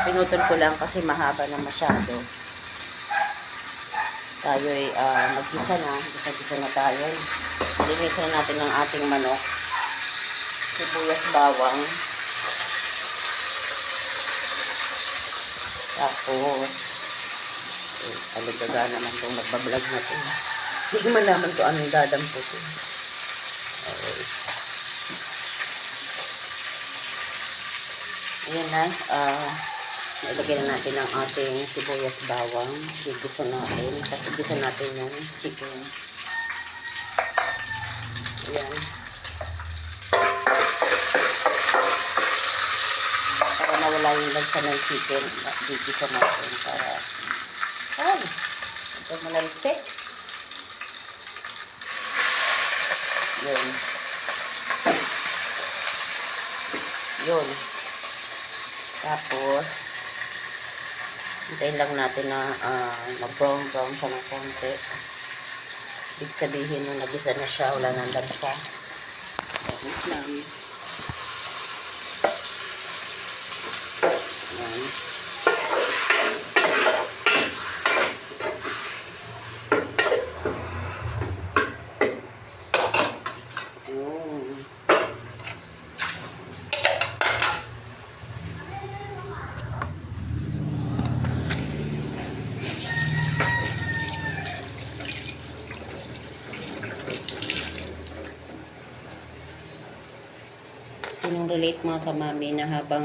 Pinutol ko lang kasi mahaba na masyado. Tayo'y mag-gisa na. Gisa-gisa na tayo. Linisin na natin ang ating manok. Sibuyas, bawang. Tapos, aligaga naman itong nagbablog na ito. Hindi ko malaman kung anong dadampo ito. Okay. Ayan na. Ilagay na natin ang ating sibuyas, bawang. Gigisa natin. Kasi gisa natin yung chicken. Ayan. Para mawala yung lagsa ng chicken. Gigisa natin para ito malalsik. Yun. Yun. Tapos, hintayin lang natin na mag-brown siya ng konti. Ibig sabihin nung nagisa na siya, wala nang lansa. Wait lang. Ayan. Sinong relate mga kamami na habang